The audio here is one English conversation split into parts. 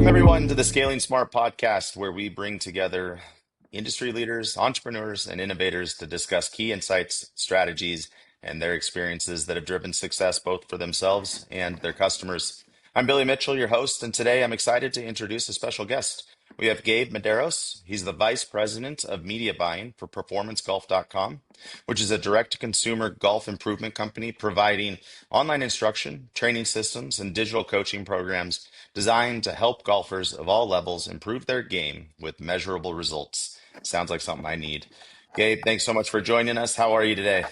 Welcome, everyone, to the Scaling Smart podcast, where we bring together industry leaders, entrepreneurs, and innovators to discuss key insights, strategies, and their experiences that have driven success both for themselves and their customers. I'm Billy Mitchell, your host, and today I'm excited to introduce a special guest. We have Gabe Medeiros. He's the Vice President of Media Buying for PerformanceGolf.com, which is a direct-to-consumer golf improvement company providing online instruction, training systems, and digital coaching programs designed to help golfers of all levels improve their game with measurable results. Sounds like something I need. Gabe, thanks so much for joining us. How are you today?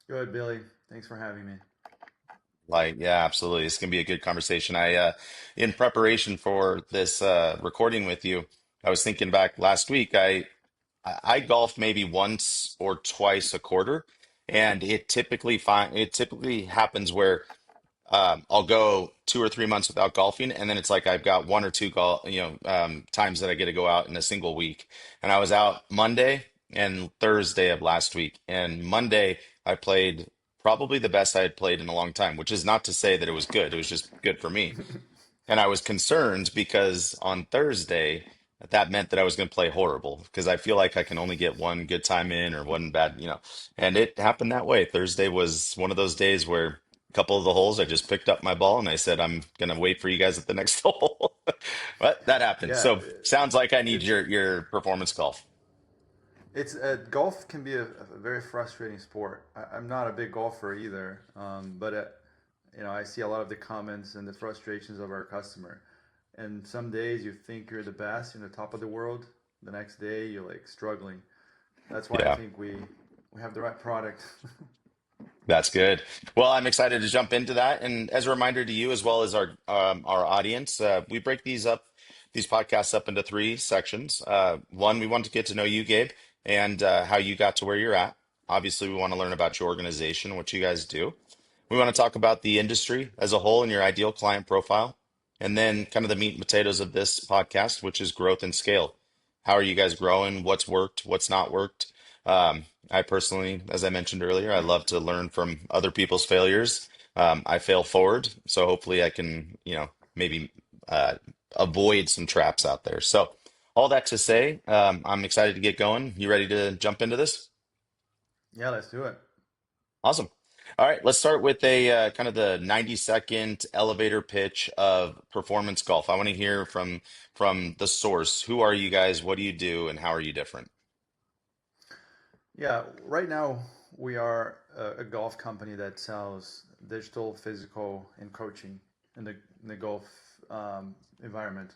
Good, Billy. Thanks for having me. Yeah, absolutely. It's gonna be a good conversation. In preparation for this recording with you, I was thinking back last week. I golf maybe once or twice a quarter, and it typically happens where I'll go 2 or 3 months without golfing, and then it's like I've got one or two times that I get to go out in a single week. And I was out Monday and Thursday of last week, and Monday I played probably the best I had played in a long time, which is not to say that it was good. It was just good for me. And I was concerned because on Thursday, that meant that I was going to play horrible because I feel like I can only get one good time in or one bad. And it happened that way. Thursday was one of those days where a couple of the holes I just picked up my ball and I said, I'm going to wait for you guys at the next hole. But that happened. Yeah, So sounds like I need it's your performance golf. it's golf can be a very frustrating sport. I'm not a big golfer either, but I see a lot of the comments and the frustrations of our customer. And some days you think you're the best, you're the top of the world. The next day you're like struggling. That's why I Yeah. think we have the right product. That's good. Well, I'm excited to jump into that. And as a reminder to you, as well as our audience, we break these podcasts up into three sections. One, we want to get to know you, Gabe, and how you got to where you're at. Obviously, we want to learn about your organization, what you guys do. We want to talk about the industry as a whole and your ideal client profile, and then kind of the meat and potatoes of this podcast, which is growth and scale. How are you guys growing? What's worked? What's not worked? I personally, as I mentioned earlier, I love to learn from other people's failures. I fail forward, so hopefully I can, maybe uh, avoid some traps out there. So, all that to say, I'm excited to get going. You ready to jump into this? Yeah, let's do it. Awesome. All right, let's start with a kind of the 90-second elevator pitch of performance golf. I want to hear from the source. Who are you guys? What do you do, and how are you different? Yeah, right now we are a golf company that sells digital, physical, and coaching in the golf environment.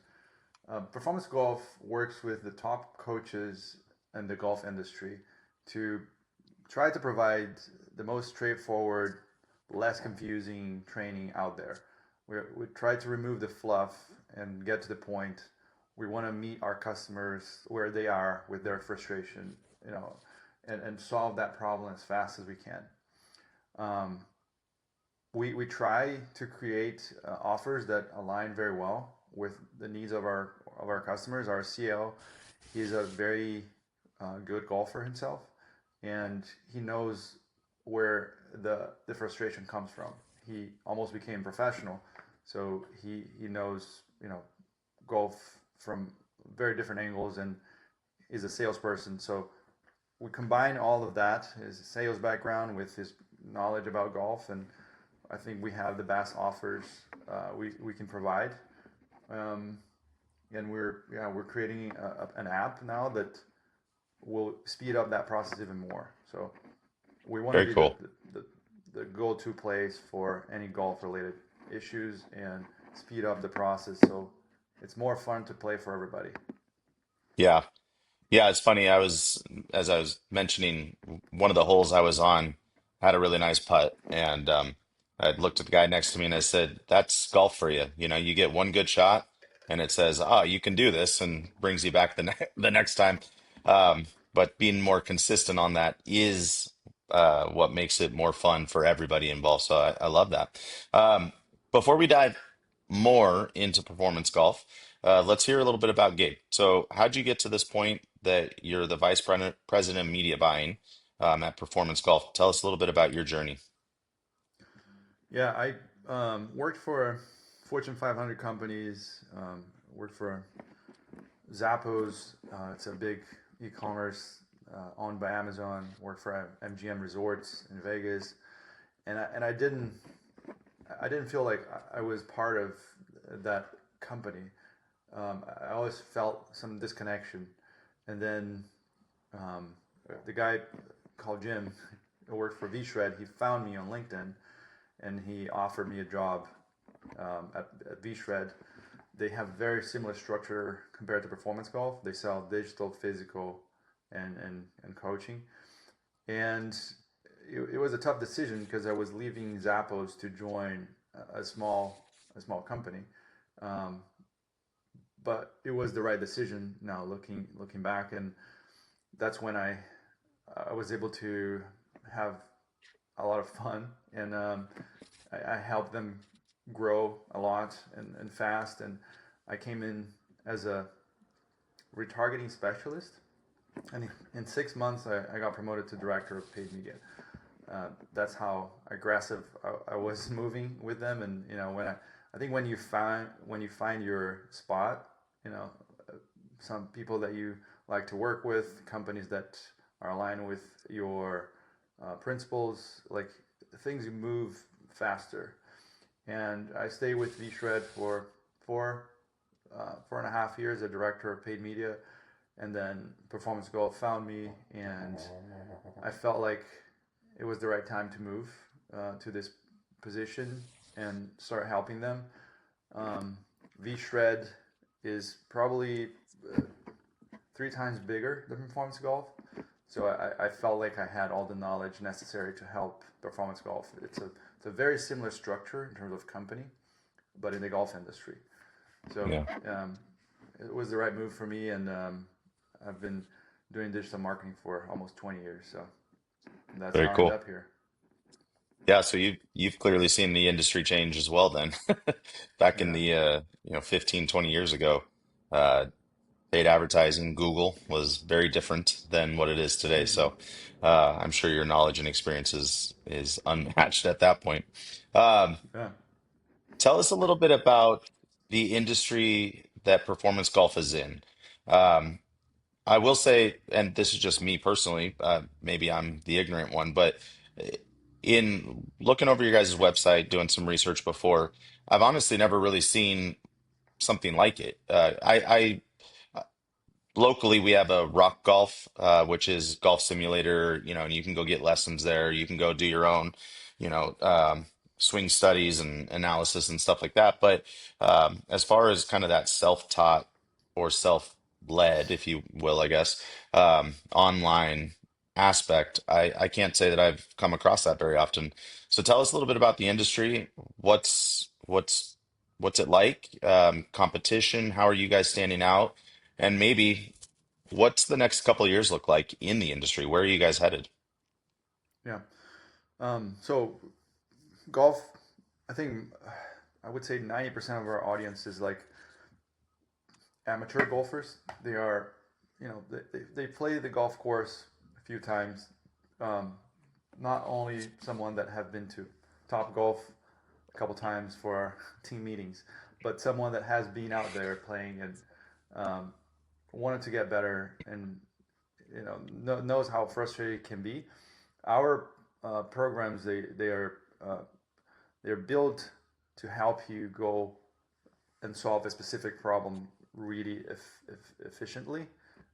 Performance Golf works with the top coaches in the golf industry to try to provide the most straightforward, less confusing training out there. We try to remove the fluff and get to the point. We want to meet our customers where they are with their frustration, you know, and solve that problem as fast as we can. Um, we try to create offers that align very well with the needs of our customers. Our CL, he's a very good golfer himself, and he knows where the frustration comes from. He almost became professional, so he knows golf from very different angles, and is a salesperson. So we combine all of that, his sales background with his knowledge about golf, and I think we have the best offers we can provide. Um, and we're creating an app now that will speed up that process even more. So we want to Very be cool. the go-to place for any golf-related issues and speed up the process so it's more fun to play for everybody. Yeah. Yeah, it's funny. As I was mentioning, one of the holes I was on had a really nice putt, and I looked at the guy next to me and I said, "That's golf for you. You get one good shot, and it says, oh, you can do this,' and brings you back the next time." But being more consistent on that is what makes it more fun for everybody involved. So I love that. Um, Before we dive more into performance golf, let's hear a little bit about Gabe. So, how'd you get to this point that you're the president of media buying at Performance Golf? Tell us a little bit about your journey. Yeah, I worked for Fortune 500 companies. Worked for Zappos. It's a big e-commerce owned by Amazon. Worked for MGM Resorts in Vegas, and I didn't feel like I was part of that company. I always felt some disconnection, and then um, the guy called Jim, who worked for VShred, he found me on LinkedIn, and he offered me a job at VShred. They have very similar structure compared to performance golf. They sell digital, physical, and coaching. And it was a tough decision because I was leaving Zappos to join a small company. Um, but it was the right decision now looking back, and that's when I was able to have a lot of fun, and I helped them grow a lot and fast. And I came in as a retargeting specialist, and in 6 months I got promoted to director of paid media. That's how aggressive I was moving with them. And I think when you find your spot, you know, some people that you like to work with, companies that are aligned with your principles, like things move faster. And I stayed with VShred for 4.5 years as director of paid media, and then Performance Golf found me, and I felt like it was the right time to move to this position and start helping them. Um, VShred is probably 3 times bigger than Performance Golf, so I felt like I had all the knowledge necessary to help Performance Golf. It's a very similar structure in terms of company, but in the golf industry. So Yeah, it was the right move for me, and I've been doing digital marketing for almost 20 years. So that's very how I ended cool. up here. Yeah, so you've clearly seen the industry change as well then. Back in Yeah, the 15, 20 years ago, uh paid advertising, Google was very different than what it is today. So I'm sure your knowledge and experience is unmatched at that point. Um, yeah, Tell us a little bit about the industry that performance golf is in. Um, I will say, and this is just me personally, maybe I'm the ignorant one, but in looking over your guys' website, doing some research before, I've honestly never really seen something like it. Locally, we have a Rock Golf, which is golf simulator, and you can go get lessons there. You can go do your own, you know, um, swing studies and analysis and stuff like that. But as far as kind of that self-taught or self-led, if you will, I guess, online aspect, I can't say that I've come across that very often. So tell us a little bit about the industry. What's it like? Competition? How are you guys standing out? And maybe what's the next couple of years look like in the industry? Where are you guys headed? yeah. So golf, I think I would say 90% of our audience is like amateur golfers. They are, they play the golf course a few times. Um, Not only someone that have been to Top Golf a couple times for our team meetings, but someone that has been out there playing and um, wanted to get better, and knows how frustrating it can be. Our programs, uh, they're built to help you go and solve a specific problem really efficiently.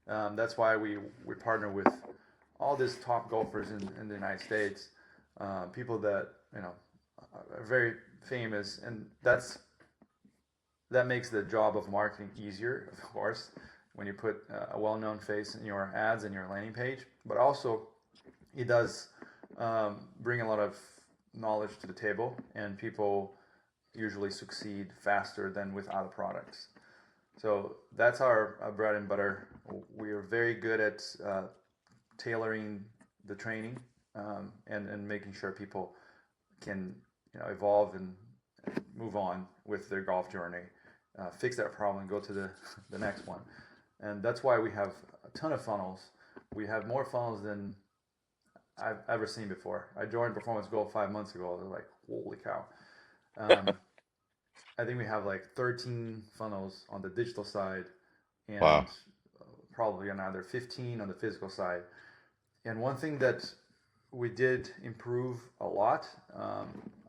That's why we partner with all these top golfers in the United States, people that are very famous, and that makes the job of marketing easier, of course, when you put a well-known face in your ads and your landing page. But also, it does bring a lot of knowledge to the table, and people usually succeed faster than with other products. So that's our bread and butter. We are very good at tailoring the training, and making sure people can evolve and move on with their golf journey, fix that problem, and go to the next one. And that's why we have a ton of funnels. We have more funnels than I've ever seen before. I joined Performance Gold 5 months ago. They're like, holy cow. Um, I think we have like 13 funnels on the digital side Wow. and probably another 15 on the physical side. And one thing that we did improve a lot,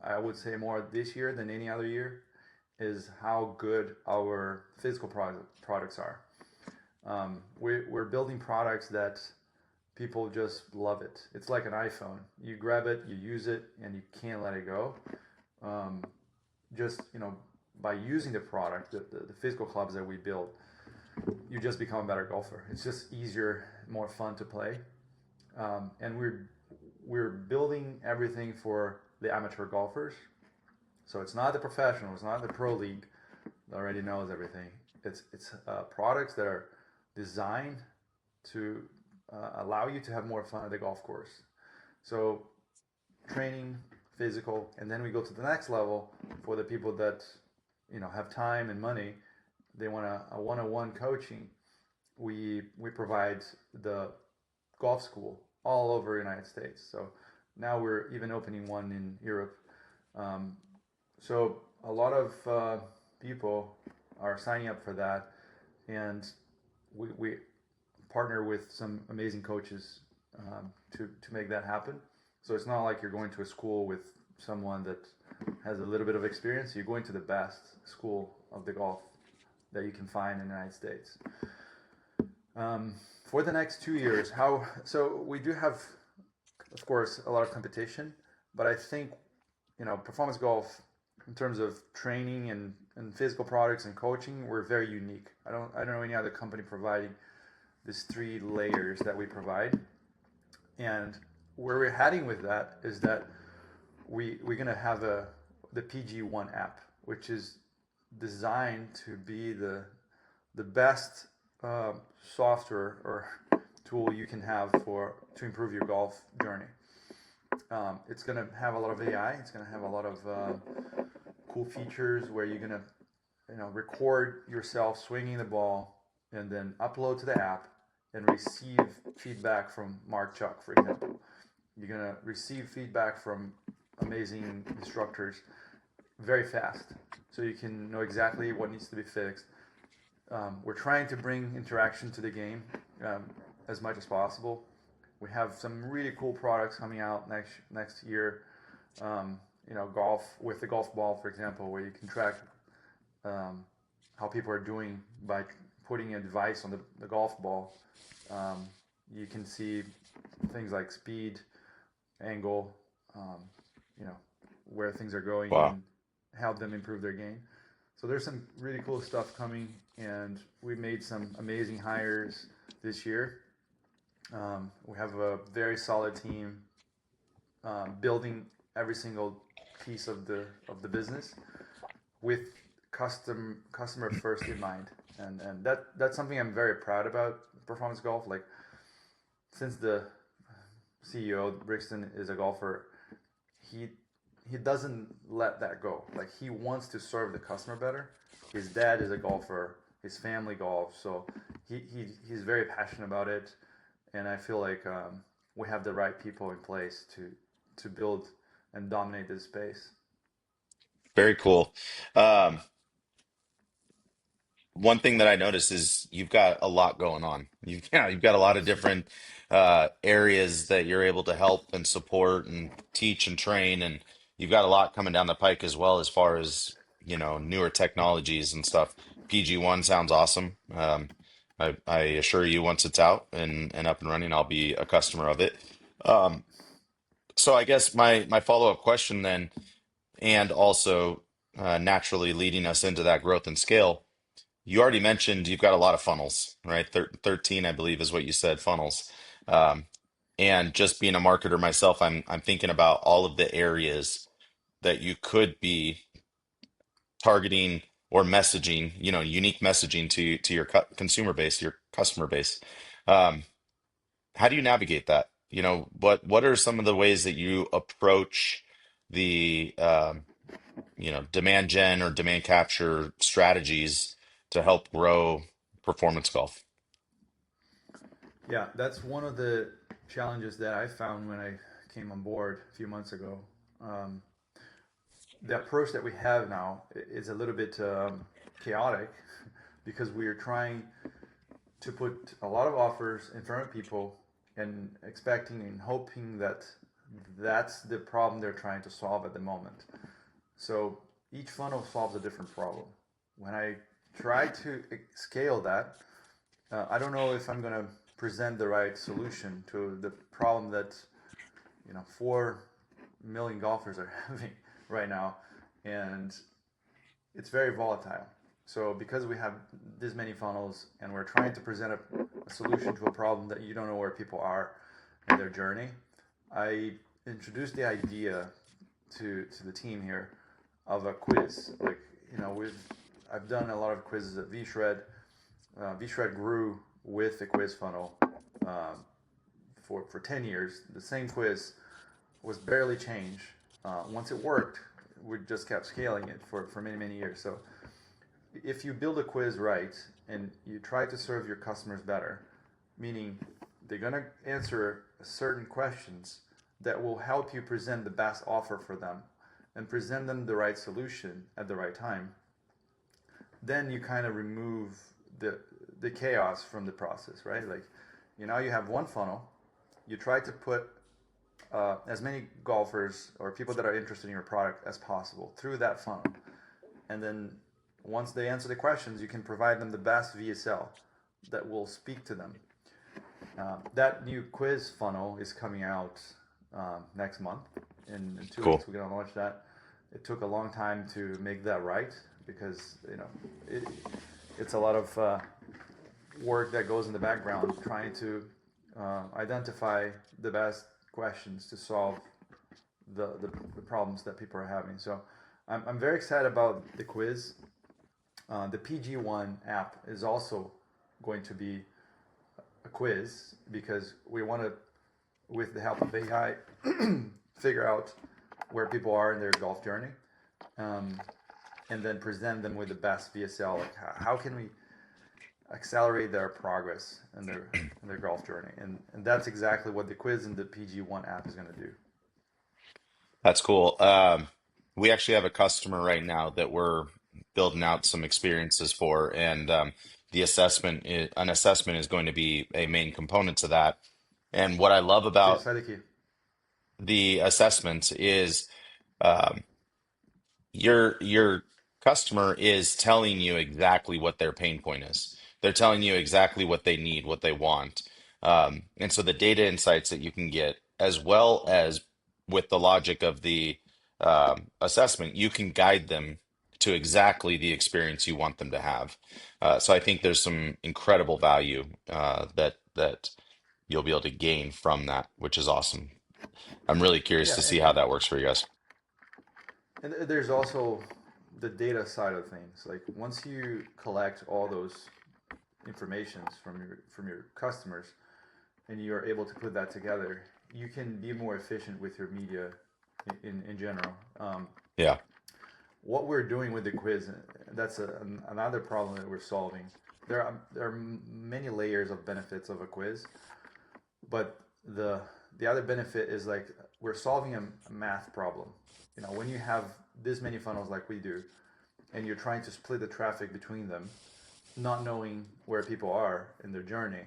I would say more this year than any other year, is how good our physical products are. We're building products that people just love it. It's like an iPhone. You grab it, you use it, and you can't let it go. Um, just by using the product, the physical clubs that we build, you just become a better golfer. It's just easier, more fun to play, and we're building everything for the amateur golfers. So it's not the professional, it's not the pro league that already knows everything. It's products that are designed to allow you to have more fun at the golf course. So training, physical, and then we go to the next level for the people that have time and money. They want a one-on-one coaching. We provide the golf school all over the United States. So now we're even opening one in Europe. Um, so a lot of people are signing up for that, and we partner with some amazing coaches to make that happen. So it's not like you're going to a school with someone that has a little bit of experience. You're going to the best school of the golf that you can find in the United States. Um, for the next 2 years, how so we do have, of course, a lot of competition, but I think performance golf in terms of training and physical products and coaching, we're very unique. I don't know any other company providing these three layers that we provide. And where we're heading with that is that we're gonna have the PG1 app, which is designed to be the best uh, software or tool you can have for to improve your golf journey. It's gonna have a lot of AI. It's gonna have a lot of cool features where you're gonna record yourself swinging the ball and then upload to the app and receive feedback from Mark Chuck, for example. You're gonna receive feedback from amazing instructors very fast, so you can know exactly what needs to be fixed. We're trying to bring interaction to the game um, as much as possible. We have some really cool products coming out next year. Golf with the golf ball, for example, where you can track um, how people are doing by putting a device on the golf ball. Um, you can see things like speed, angle, um, you know, where things are going Wow. and help them improve their game. So there's some really cool stuff coming, and we made some amazing hires this year. We have a very solid team building every single piece of the business with customer first in mind, and that's something I'm very proud about performance golf. Like since the CEO Brixton is a golfer, he he doesn't let that go. Like he wants to serve the customer better. His dad is a golfer. His family golf, so he's very passionate about it, and I feel like we have the right people in place to build and dominate this space. Very cool. Um, One thing that I noticed is you've got a lot going on. You've got a lot of different areas that you're able to help and support and teach and train, and you've got a lot coming down the pike as well as far as newer technologies and stuff. PG1 sounds awesome. I assure you, once it's out and up and running, I'll be a customer of it. Um, so I guess my follow-up question then, and also naturally leading us into that growth and scale. You already mentioned you've got a lot of funnels, right? 13, I believe, is what you said, funnels. Um, and just being a marketer myself, I'm thinking about all of the areas that you could be targeting or messaging, unique messaging to your consumer base, your customer base. Um, how do you navigate that? What are some of the ways that you approach the demand gen or demand capture strategies to help grow performance golf? Yeah, that's one of the challenges that I found when I came on board a few months ago. Um, the approach that we have now is a little bit chaotic because we are trying to put a lot of offers in front of people and expecting and hoping that that's the problem they're trying to solve at the moment. So each funnel solves a different problem. When I try to scale that, I don't know if I'm going to present the right solution to the problem that 4 million golfers are having right now, and it's very volatile. So because we have this many funnels and we're trying to present a solution to a problem that you don't know where people are in their journey, I introduced the idea to the team here of a quiz. Like, I've done a lot of quizzes at VShred. VShred grew with the quiz funnel for 10 years. The same quiz was barely changed. Once it worked, we just kept scaling it for many, many years. So if you build a quiz right and you try to serve your customers better, meaning they're going to answer certain questions that will help you present the best offer for them and present them the right solution at the right time, then you kind of remove the chaos from the process, right? Like, you have one funnel, you try to put as many golfers or people that are interested in your product as possible through that funnel. And then once they answer the questions, you can provide them the best VSL that will speak to them. That new quiz funnel is coming out next month. In 2 weeks, Cool. we're going to launch that. It took a long time to make that right because it's a lot of work that goes in the background trying to identify the best questions to solve the problems that people are having. So I'm very excited about the quiz. The PG1 app is also going to be a quiz because we want to, with the help of AI, figure out where people are in their golf journey, um, and then present them with the best VSL. Like, how can we accelerate their progress in their golf journey? And that's exactly what the quiz in the PG1 app is going to do. That's cool. We actually have a customer right now that we're building out some experiences for, and an assessment is going to be a main component to that. And what I love Sí, about sale aqui. the assessments is um, your customer is telling you exactly what their pain point is. They're telling you exactly what they need, what they want. And so the data insights that you can get, as well as with the logic of the assessment, you can guide them to exactly the experience you want them to have. So I think there's some incredible value that you'll be able to gain from that, which is awesome. I'm really curious Yeah, to see and, how that works for you guys. and there's also the data side of things. Like, once you collect all those informations from your customers and you are able to put that together, you can be more efficient with your media in general. Yeah. What we're doing with the quiz, that's another problem that we're solving. There are many layers of benefits of a quiz, but the other benefit is, like, we're solving a math problem. When you have this many funnels like we do, and you're trying to split the traffic between them, not knowing where people are in their journey,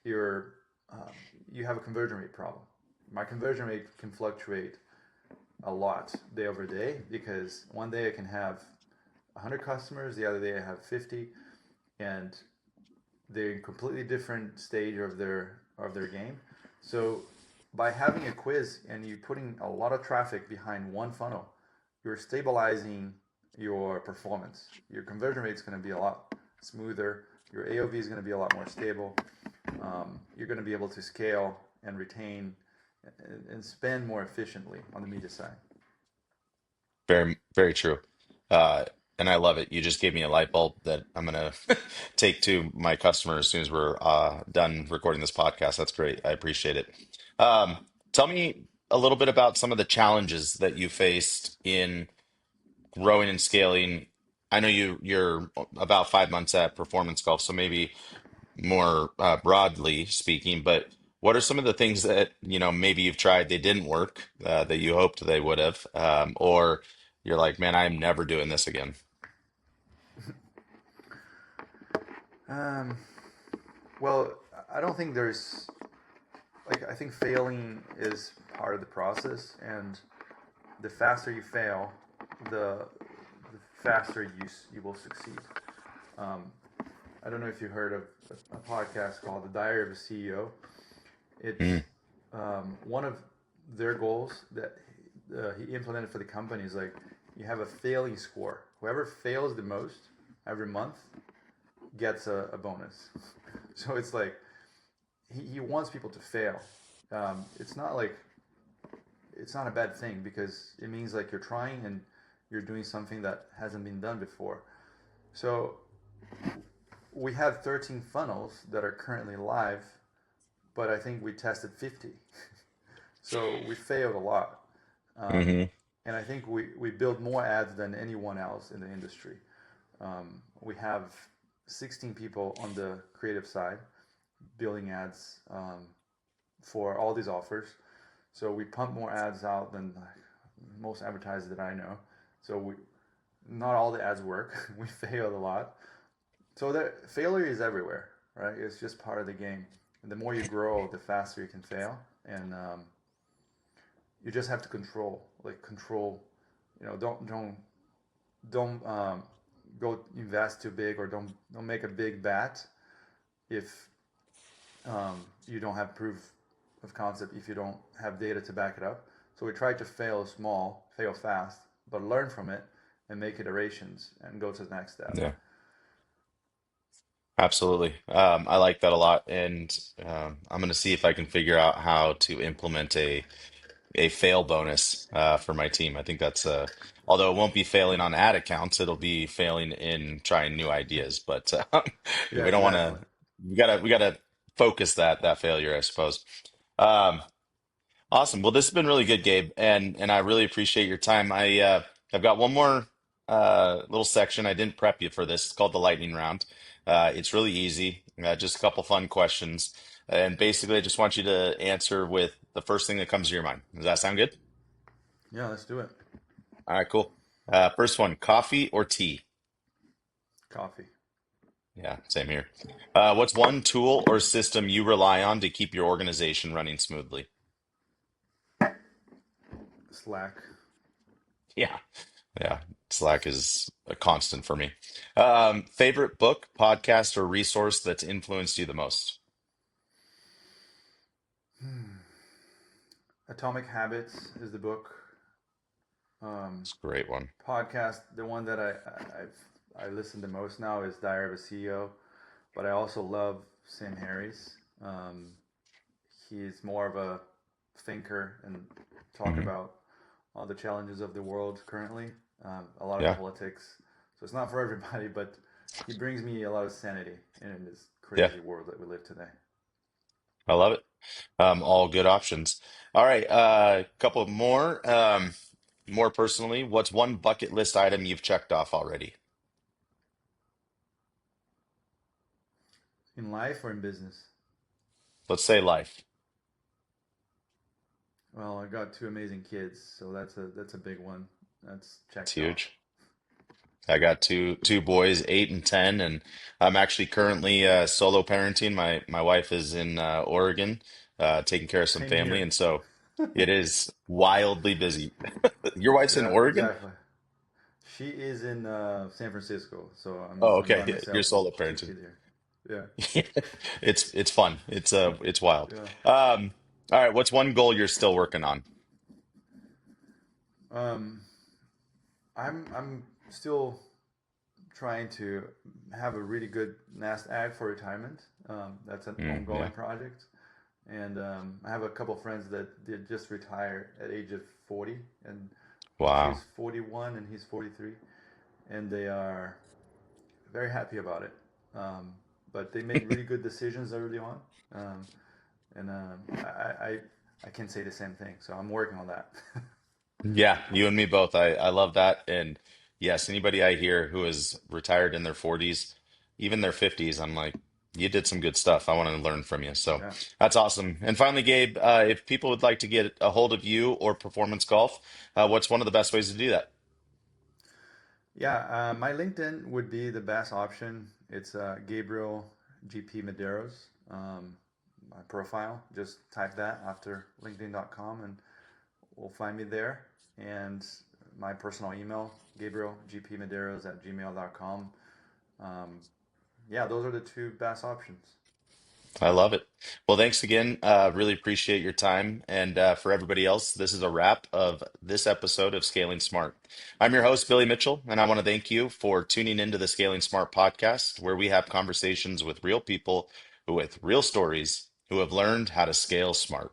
you're um, you have a conversion rate problem. My conversion rate can fluctuate a lot day over day because one day I can have 100 customers, the other day I have 50, and they're in completely different stage of their game. So by having a quiz and you putting a lot of traffic behind one funnel, you're stabilizing your performance. Your conversion rate is going to be a lot smoother. Your AOV is going to be a lot more stable. You're going to be able to scale and retain and spend more efficiently on the media side. Very, very true. Uh, and I love it. You just gave me a light bulb that I'm gonna take to my customer as soon as we're done recording this podcast. That's great. I appreciate it. Tell me a little bit about some of the challenges that you faced in growing and scaling. I know you're about 5 months at Performance Golf, so maybe more broadly speaking, but what are some of the things that maybe you've tried they didn't work that you hoped they would have, or you're like, man, I'm never doing this again? Um, well, I don't think there's like I think failing is part of the process, and the faster you fail, the faster you will succeed. Um, I don't know if you heard of a podcast called The Diary of a CEO. Mm, It's one of their goals that he implemented for the company is like you have a failing score. Whoever fails the most every month gets a bonus. So it's like he wants people to fail. It's not like it's not a bad thing because it means like you're trying and you're doing something that hasn't been done before. So we have 13 funnels that are currently live, but I think we tested 50. So we failed a lot. Um, hmm and I think we build more ads than anyone else in the industry. We have 16 people on the creative side building ads for all these offers. So we pump more ads out than most advertisers that I know. So we not all the ads work. We failed a lot. So the failure is everywhere, right? It's just part of the game. And the more you grow, the faster you can fail, and you just have to control. You know, don't go invest too big or don't make a big bet if you don't have proof of concept, if you don't have data to back it up. So we try to fail small, fail fast, but learn from it and make iterations and go to the next step. Yeah, absolutely. I like that a lot, and I'm going to see if I can figure out how to implement a fail bonus for my team. I think that's although it won't be failing on ad accounts, it'll be failing in trying new ideas. But Yeah, we don't want to. exactly. We gotta focus that failure, I suppose. Um, Awesome. Well, this has been really good, Gabe, and I really appreciate your time. I've got one more little section. I didn't prep you for this. It's called the lightning round. It's really easy. Just a couple fun questions, and basically, I just want you to answer with the first thing that comes to your mind. Does that sound good? Yeah, let's do it. All right, cool. First one, coffee or tea? Coffee. Yeah, same here. What's one tool or system you rely on to keep your organization running smoothly? Slack. Yeah. Yeah, Slack is a constant for me. Favorite book, podcast, or resource that's influenced you the most? Hmm. Atomic Habits is the book. Um, It's a great one. Podcast. The one that I listen the most now is Diary of a CEO, but I also love Sam Harris. Um, he's more of a thinker and talk Hmm. about all the challenges of the world currently. A lot of Yeah, politics, so it's not for everybody, but he brings me a lot of sanity in this yeah, crazy world that we live today. I love it. All good options. All right, couple more. More personally, what's one bucket list item you've checked off already? In life or in business? Let's say life. Well, I got two amazing kids, so that's a big one. That's It's checked off. huge. I got two boys, 8 and 10, and I'm actually currently solo parenting. My wife is in Oregon, taking care of some Same family, here. and so it is wildly busy. Your wife's in Yeah, Oregon? exactly. She is in San Francisco, so I'm Oh, I'm by okay. You're myself with solo two parenting. kids here. Yeah, It's fun. It's wild. yeah. All right. What's one goal you're still working on? Um, I'm still trying to have a really good nest egg for retirement. That's an ongoing Yeah. project, and I have a couple friends that did just retire at age of 40, and she's Wow. 41 and he's 43, and they are very happy about it. Um, but they made really good decisions early on, um, and I can say the same thing. So I'm working on that. Yeah, you and me both. I love that. And yes, anybody I hear who is retired in their 40s, even their 50s, I'm like, you did some good stuff. I want to learn from you. So Yeah. that's awesome. And finally, Gabe, if people would like to get a hold of you or Performance Golf, what's one of the best ways to do that? Yeah, my LinkedIn would be the best option. It's Gabriel GP Medeiros. My profile. Just type that after LinkedIn.com and will find me there. And my personal email, GabrielGPMedeiros at gmail.com. Um, yeah, those are the two best options. I love it. Well, thanks again. Really appreciate your time. And for everybody else, this is a wrap of this episode of Scaling Smart. I'm your host, Billy Mitchell, and I want to thank you for tuning into the Scaling Smart podcast, where we have conversations with real people who, with real stories, who have learned how to scale smart.